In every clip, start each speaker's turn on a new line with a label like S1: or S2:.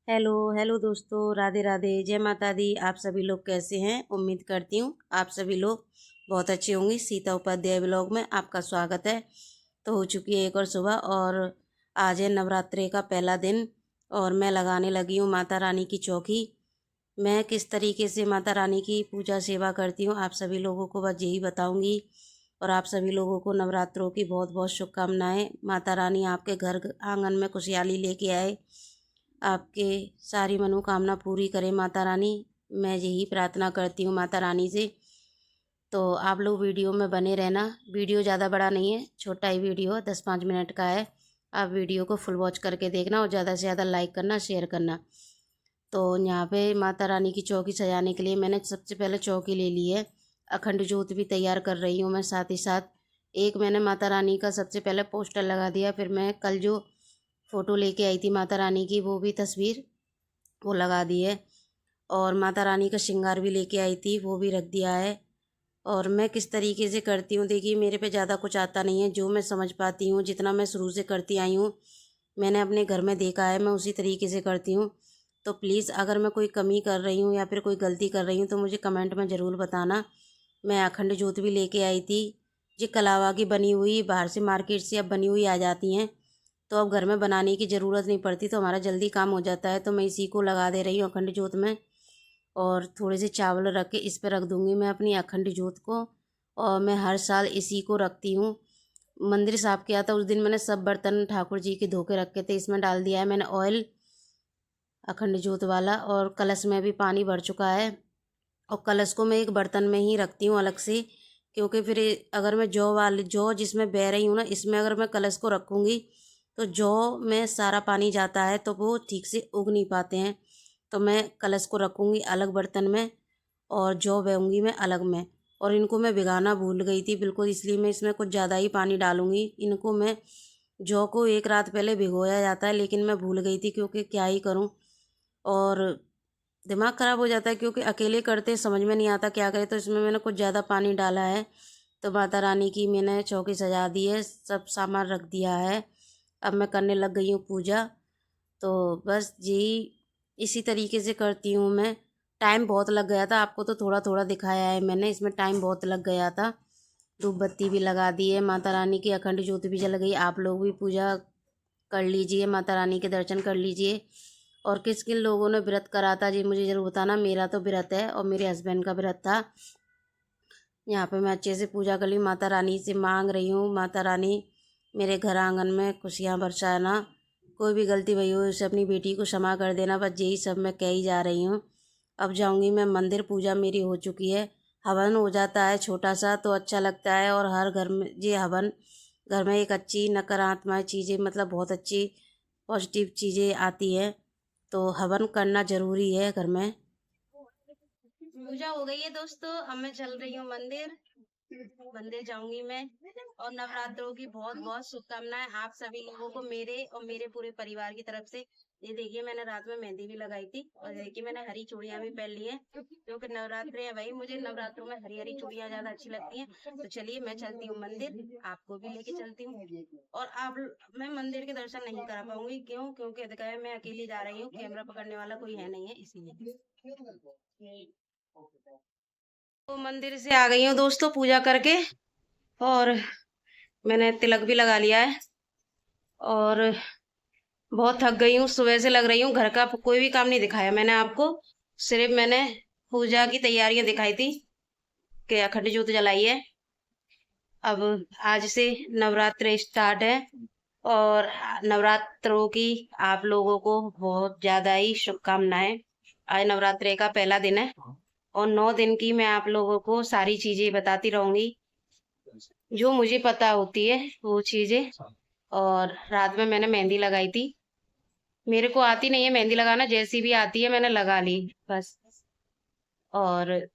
S1: Hello hello दोस्तों, राधे राधे, जय माता दी। आप सभी लोग कैसे हैं? उम्मीद करती हूँ आप सभी लोग बहुत अच्छे होंगे। सीता उपाध्याय ब्लॉग में आपका स्वागत है। तो हो चुकी है एक और सुबह और आज है नवरात्रि का पहला दिन और मैं लगाने लगी हूँ माता रानी की चौकी। मैं किस तरीके से माता रानी की पूजा सेवा करती हूँ आप सभी लोगों को बस यही बताऊँगी। और आप सभी लोगों को नवरात्रों की बहुत बहुत शुभकामनाएँ। माता रानी आपके घर आंगन में खुशहाली लेके आए, आपके सारी मनोकामना पूरी करे माता रानी। मैं यही प्रार्थना करती हूँ माता रानी से। तो आप लोग वीडियो में बने रहना। वीडियो ज़्यादा बड़ा नहीं है, छोटा ही वीडियो 10-5 मिनट का है। आप वीडियो को फुल वॉच करके देखना और ज़्यादा से ज़्यादा लाइक करना, शेयर करना। तो यहाँ पे माता रानी की चौकी सजाने के लिए मैंने सबसे पहले चौकी ले ली है। अखंड ज्योत भी तैयार कर रही हूँ मैं साथ ही साथ। एक मैंने माता रानी का सबसे पहले पोस्टर लगा दिया, फिर मैं कल जो फ़ोटो लेके आई थी माता रानी की वो भी तस्वीर वो लगा दी है। और माता रानी का श्रृंगार भी लेके आई थी वो भी रख दिया है। और मैं किस तरीके से करती हूँ, देखिए मेरे पे ज़्यादा कुछ आता नहीं है, जो मैं समझ पाती हूँ, जितना मैं शुरू से करती आई हूँ, मैंने अपने घर में देखा है, मैं उसी तरीके से करती हूँ। तो प्लीज़ अगर मैं कोई कमी कर रही हूँ या फिर कोई गलती कर रही हूँ तो मुझे कमेंट में ज़रूर बताना। मैं अखंड ज्योत भी लेके आई थी। ये कलावा की बनी हुई बाहर से मार्केट से अब बनी हुई आ जाती हैं, तो अब घर में बनाने की ज़रूरत नहीं पड़ती, तो हमारा जल्दी काम हो जाता है। तो मैं इसी को लगा दे रही हूँ अखंड ज्योत में। और थोड़े से चावल रख के इस पर रख दूँगी मैं अपनी अखंड ज्योत को। और मैं हर साल इसी को रखती हूँ। मंदिर साफ़ किया था उस दिन, मैंने सब बर्तन ठाकुर जी के धो के रखे थे, इसमें डाल दिया है मैंने ऑयल अखंड ज्योत वाला। और कलश में भी पानी भर चुका है। और कलश को मैं एक बर्तन में ही रखती हूँ अलग से, क्योंकि फिर अगर मैं जौ जिसमें बह रही हूँ ना, इसमें अगर मैं कलश को रखूँगी तो जौ में सारा पानी जाता है तो वो ठीक से उग नहीं पाते हैं। तो मैं कलश को रखूँगी अलग बर्तन में और जौ बहूँगी मैं अलग में। और इनको मैं भिगाना भूल गई थी बिल्कुल, इसलिए मैं इसमें कुछ ज़्यादा ही पानी डालूँगी। इनको मैं जौ को एक रात पहले भिगोया जाता है, लेकिन मैं भूल गई थी क्योंकि क्या ही करूँ। और दिमाग ख़राब हो जाता है क्योंकि अकेले करते समझ में नहीं आता क्या करें, तो इसमें मैंने कुछ ज़्यादा पानी डाला है। तो माता रानी की मैंने चौकी सजा दी है, सब सामान रख दिया है। अब मैं करने लग गई हूँ पूजा। तो बस यही इसी तरीके से करती हूँ मैं। टाइम बहुत लग गया था, आपको तो थोड़ा थोड़ा दिखाया है मैंने, इसमें टाइम बहुत लग गया था। धूप बत्ती भी लगा दी है, माता रानी की अखंड ज्योति भी जल गई। आप लोग भी पूजा कर लीजिए, माता रानी के दर्शन कर लीजिए। और किस किन लोगों ने व्रत करा था जी मुझे ज़रूर बताना। मेरा तो व्रत है और मेरे हस्बैंड का व्रत था। यहाँ पे मैं अच्छे से पूजा कर ली, माता रानी से मांग रही हूँ, माता रानी मेरे घर आंगन में खुशियाँ बरसाना। कोई भी गलती भई हो उसे अपनी बेटी को क्षमा कर देना, बस यही सब मैं कह ही जा रही हूँ। अब जाऊँगी मैं मंदिर, पूजा मेरी हो चुकी है। हवन हो जाता है छोटा सा तो अच्छा लगता है। और हर घर में ये हवन, घर में एक अच्छी नकारात्मक चीज़ें मतलब बहुत अच्छी पॉजिटिव चीज़ें आती हैं, तो हवन करना ज़रूरी है घर में। पूजा हो गई है दोस्तों, अब मैं चल रही हूँ मंदिर। मंदिर जाऊंगी मैं। और नवरात्रों की बहुत बहुत शुभकामनाएं आप सभी लोगों को मेरे और मेरे पूरे परिवार की तरफ से। ये देखिए मैंने रात में मेहंदी भी लगाई थी और देखिए मैंने हरी चूड़ियां भी पहन ली है, क्योंकि नवरात्रि है भाई, मुझे नवरात्रों में हरी हरी चूड़ियां ज्यादा अच्छी लगती हैं। तो चलिए मैं चलती हूँ मंदिर, आपको भी लेके चलती हूँ। और आप मैं मंदिर के दर्शन नहीं करा पाऊंगी, क्यों? क्योंकि देखा मैं अकेली जा रही हूँ, कैमरा पकड़ने वाला कोई है नहीं है इसीलिए। तो मंदिर से आ गई हूँ दोस्तों पूजा करके। और मैंने तिलक भी लगा लिया है। और बहुत थक गई हूँ, सुबह से लग रही हूँ। घर का कोई भी काम नहीं दिखाया मैंने आपको, सिर्फ मैंने पूजा की तैयारियां दिखाई थी कि अखंड ज्योत जलाई है। अब आज से नवरात्र स्टार्ट है और नवरात्रों की आप लोगों को बहुत ज़्यादा ही शुभकामनाएं। आज नवरात्रि का पहला दिन है और 9 दिन की मैं आप लोगों को सारी चीज़ें बताती रहूँगी, जो मुझे पता होती है वो चीज़ें। और रात में मैंने मेहंदी लगाई थी। मेरे को आती नहीं है मेहंदी लगाना, जैसी भी आती है मैंने लगा ली बस। और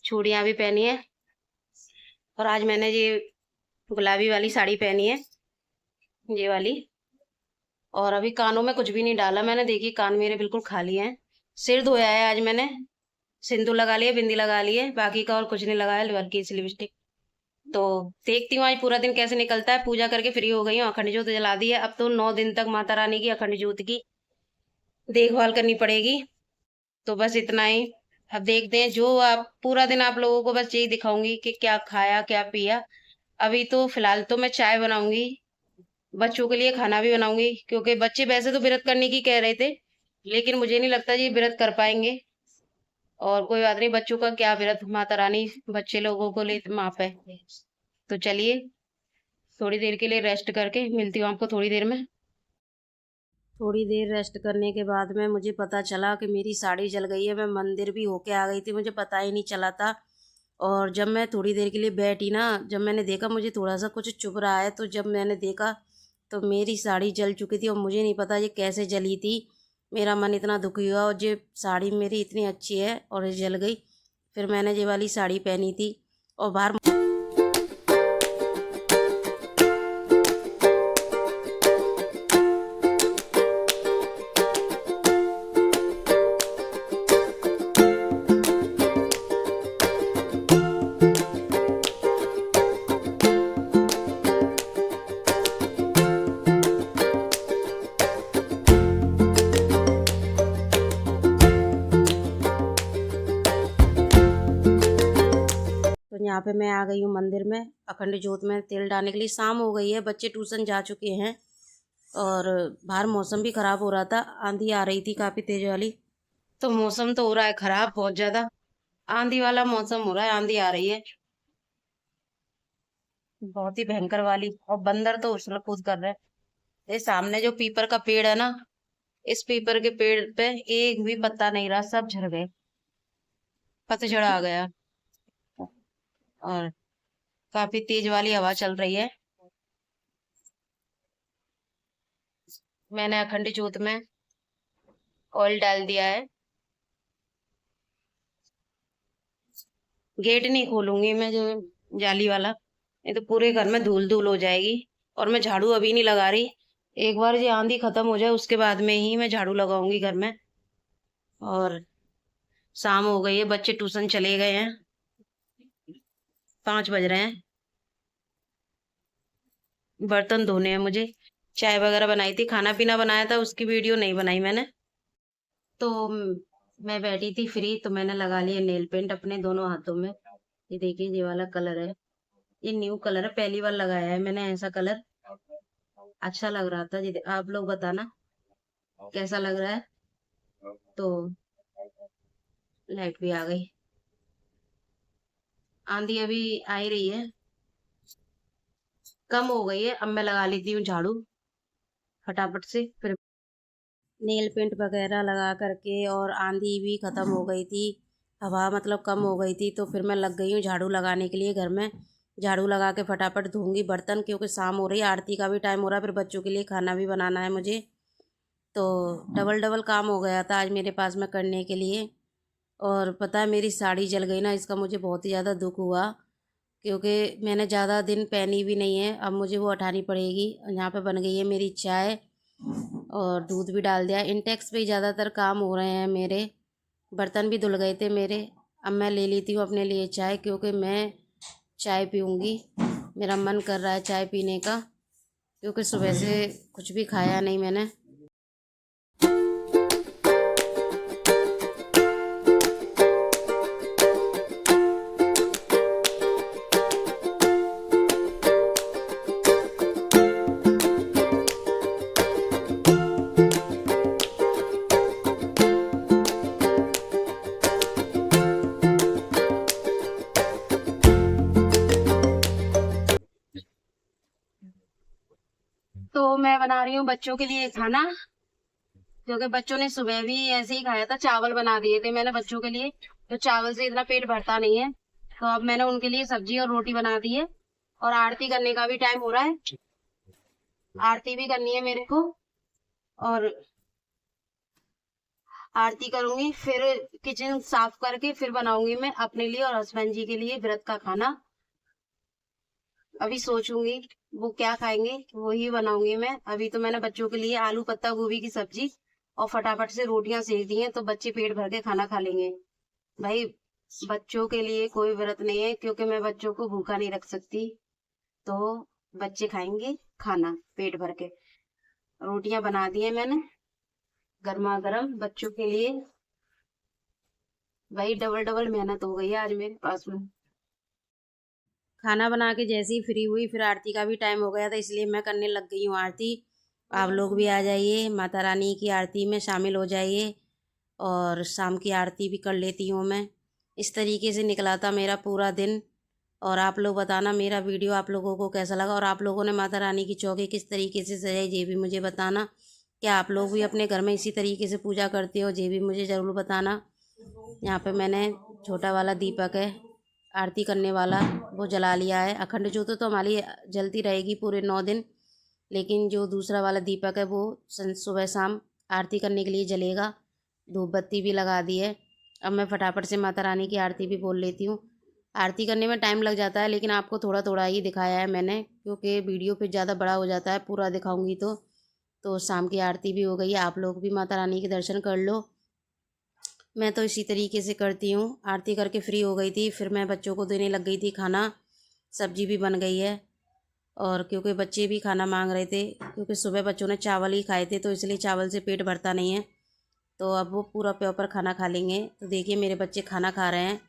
S1: चूड़ियां भी पहनी है। और आज मैंने ये गुलाबी वाली साड़ी पहनी है, ये वाली। और अभी कानों में कुछ भी नहीं डाला मैंने, देखिए कान मेरे बिल्कुल खाली हैं। सिर धोया है आज मैंने, सिंदूर लगा लिया, बिंदी लगा ली है, बाकी का और कुछ नहीं लगाया, बल्कि इस लिपस्टिक। तो देखती हूँ आज पूरा दिन कैसे निकलता है। पूजा करके फ्री हो गई हूँ, अखंड ज्योत जला दी है। अब तो 9 दिन तक माता रानी की अखंड ज्योत की देखभाल करनी पड़ेगी। तो बस इतना ही। अब देखते हैं, जो आप पूरा दिन आप लोगों को बस यही दिखाऊंगी कि क्या खाया क्या पिया। अभी तो फिलहाल तो मैं चाय बनाऊंगी, बच्चों के लिए खाना भी बनाऊंगी, क्योंकि बच्चे वैसे तो व्रत करने की कह रहे थे, लेकिन मुझे नहीं लगता जी व्रत कर पाएंगे। और कोई बात नहीं, बच्चों का क्या व्रत, माता रानी बच्चे लोगों को ले माफ है। तो चलिए, थोड़ी देर के लिए रेस्ट करके मिलती हूँ आपको थोड़ी देर में। थोड़ी देर रेस्ट करने के बाद में मुझे पता चला कि मेरी साड़ी जल गई है। मैं मंदिर भी होके आ गई थी, मुझे पता ही नहीं चला था। और जब मैं थोड़ी देर के लिए बैठी ना, जब मैंने देखा मुझे थोड़ा सा कुछ चुभ रहा है, तो जब मैंने देखा तो मेरी साड़ी जल चुकी थी और मुझे नहीं पता ये कैसे जली थी। मेरा मन इतना दुखी हुआ, और ये साड़ी मेरी इतनी अच्छी है और ये जल गई। फिर मैंने ये वाली साड़ी पहनी थी और बाहर। तो यहाँ पे मैं आ गई हूँ मंदिर में अखंड ज्योत में तेल डालने के लिए। शाम हो गई है, बच्चे ट्यूशन जा चुके हैं और बाहर मौसम भी ख़राब हो रहा था, आंधी आ रही थी काफ़ी तेज वाली। तो मौसम तो हो रहा है ख़राब, बहुत ज़्यादा आंधी वाला मौसम हो रहा है, आंधी आ रही है बहुत ही भयंकर वाली। और बंदर तो उछल कूद कर रहे हैं। ये सामने जो पीपर का पेड़ है ना, इस पीपर के पेड़ पे एक भी पत्ता नहीं रहा, सब झड़ गए, पतझड़ आ गया। और काफी तेज वाली हवा चल रही है। मैंने अखंड ज्योत में ऑयल डाल दिया है। गेट नहीं खोलूंगी मैं, जो जाली वाला, नहीं तो पूरे घर में धूल धूल हो जाएगी। और मैं झाड़ू अभी नहीं लगा रही, एक बार ये आंधी खत्म हो जाए उसके बाद में ही मैं झाड़ू लगाऊंगी घर में। और शाम हो गई है, बच्चे ट्यूशन चले गए हैं, 5 बज रहे हैं। बर्तन धोने हैं मुझे, चाय वगैरह बनाई थी, खाना पीना बनाया था, उसकी वीडियो नहीं बनाई मैंने। तो मैं बैठी थी फ्री, तो मैंने लगा लिया नेल पेंट अपने दोनों हाथों में। ये देखिए, ये वाला कलर है, ये न्यू कलर है, पहली बार लगाया है मैंने ऐसा कलर। अच्छा लग रहा था जी, आप लोग बताना कैसा लग रहा है। तो लाइट भी आ गई, आंधी अभी आ ही रही है, कम हो गई है। अब मैं लगा लेती हूँ झाड़ू फटाफट से। फिर नेल पेंट वगैरह लगा करके, और आंधी भी ख़त्म हो गई थी, हवा मतलब कम हो गई थी, तो फिर मैं लग गई हूँ झाड़ू लगाने के लिए घर में। झाड़ू लगा के फटाफट धोऊंगी बर्तन, क्योंकि शाम हो रही है, आरती का भी टाइम हो रहा है, फिर बच्चों के लिए खाना भी बनाना है मुझे। तो डबल डबल काम हो गया था आज मेरे पास में करने के लिए। और पता है, मेरी साड़ी जल गई ना, इसका मुझे बहुत ही ज़्यादा दुख हुआ, क्योंकि मैंने ज़्यादा दिन पहनी भी नहीं है, अब मुझे वो उठानी पड़ेगी। यहाँ पे बन गई है मेरी चाय, और दूध भी डाल दिया। इंटेक्स पे ही ज़्यादातर काम हो रहे हैं मेरे, बर्तन भी धुल गए थे मेरे। अब मैं ले लेती हूँ अपने लिए चाय, क्योंकि मैं चाय पीऊँगी, मेरा मन कर रहा है चाय पीने का, क्योंकि सुबह से कुछ भी खाया नहीं मैंने। तो मैं बना रही हूँ बच्चों के लिए खाना, क्योंकि बच्चों ने सुबह भी ऐसे ही खाया था, चावल बना दिए थे मैंने बच्चों के लिए, तो चावल से इतना पेट भरता नहीं है। तो अब मैंने उनके लिए सब्जी और रोटी बना दी है। और आरती करने का भी टाइम हो रहा है, आरती भी करनी है मेरे को, और आरती करूंगी, फिर किचन साफ करके फिर बनाऊंगी मैं अपने लिए और हस्बैंड जी के लिए व्रत का खाना। अभी सोचूंगी वो क्या खाएंगे, वही बनाऊंगी मैं। अभी तो मैंने बच्चों के लिए आलू पत्ता गोभी की सब्जी और फटाफट से रोटियां सेक दी हैं, तो बच्चे पेट भर के खाना खा लेंगे। भाई, बच्चों के लिए कोई व्रत नहीं है, क्योंकि मैं बच्चों को भूखा नहीं रख सकती। तो बच्चे खाएंगे खाना पेट भर के। रोटियां बना दी है मैंने, गर्मा गर्म बच्चों के लिए। भाई डबल डबल मेहनत हो गई है आज मेरे पास में। खाना बना के जैसे ही फ्री हुई फिर आरती का भी टाइम हो गया था, इसलिए मैं करने लग गई हूँ आरती। आप लोग भी आ जाइए, माता रानी की आरती में शामिल हो जाइए और शाम की आरती भी कर लेती हूँ मैं। इस तरीके से निकला था मेरा पूरा दिन। और आप लोग बताना मेरा वीडियो आप लोगों को कैसा लगा, और आप लोगों ने माता रानी की चौकी किस तरीके से सजाई ये भी मुझे बताना। क्या आप लोग भी अपने घर में इसी तरीके से पूजा करते हो, ये भी मुझे ज़रूर बताना। यहाँ पे मैंने छोटा वाला दीपक है आरती करने वाला, वो जला लिया है। अखंड ज्योत तो हमारी जलती रहेगी पूरे 9 दिन, लेकिन जो दूसरा वाला दीपक है वो सुबह शाम आरती करने के लिए जलेगा। धूप बत्ती भी लगा दी है। अब मैं फटाफट से माता रानी की आरती भी बोल लेती हूँ। आरती करने में टाइम लग जाता है, लेकिन आपको थोड़ा थोड़ा ही दिखाया है मैंने, क्योंकि वीडियो पे ज़्यादा बड़ा हो जाता है, पूरा दिखाऊंगी तो शाम की आरती भी हो गई है। आप लोग भी माता रानी के दर्शन कर लो। मैं तो इसी तरीके से करती हूँ। आरती करके फ्री हो गई थी, फिर मैं बच्चों को देने लग गई थी खाना। सब्जी भी बन गई है, और क्योंकि बच्चे भी खाना मांग रहे थे, क्योंकि सुबह बच्चों ने चावल ही खाए थे, तो इसलिए चावल से पेट भरता नहीं है, तो अब वो पूरा प्रॉपर खाना खा लेंगे। तो देखिए मेरे बच्चे खाना खा रहे हैं।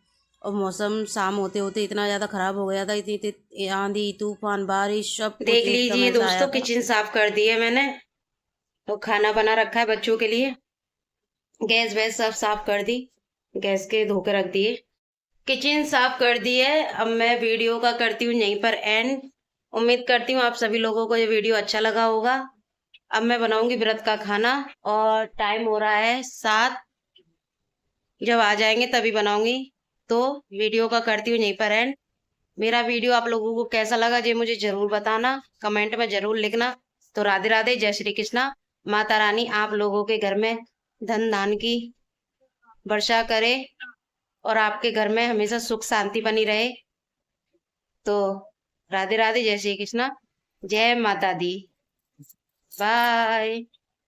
S1: और मौसम शाम होते होते इतना ज़्यादा ख़राब हो गया था, इतनी आंधी तूफान बारिश सब कुछ
S2: देख
S1: एकदम
S2: लीजिए
S1: ऐसा आया
S2: दोस्तों,
S1: था।
S2: किचन साफ कर दी है मैंने। तो खाना बना रखा है बच्चों के लिए। गैस वैस सब साफ कर दी, गैस के धो के रख दिए, किचन साफ कर दी है। अब मैं वीडियो का करती हूँ यहीं पर एंड। उम्मीद करती हूँ आप सभी लोगों को ये वीडियो अच्छा लगा होगा। अब मैं बनाऊंगी व्रत का खाना, और टाइम हो रहा है 7। जब आ जाएंगे तभी बनाऊंगी। तो वीडियो का करती हूँ यहीं पर एंड। मेरा वीडियो आप लोगों को कैसा लगा ये मुझे जरूर बताना, कमेंट में जरूर लिखना। तो राधे राधे, जय श्री कृष्णा। माता रानी आप लोगों के घर में धन धान की वर्षा करे, और आपके घर में हमेशा सुख शांति बनी रहे। तो राधे राधे, जय श्री कृष्णा, जय माता दी, बाय।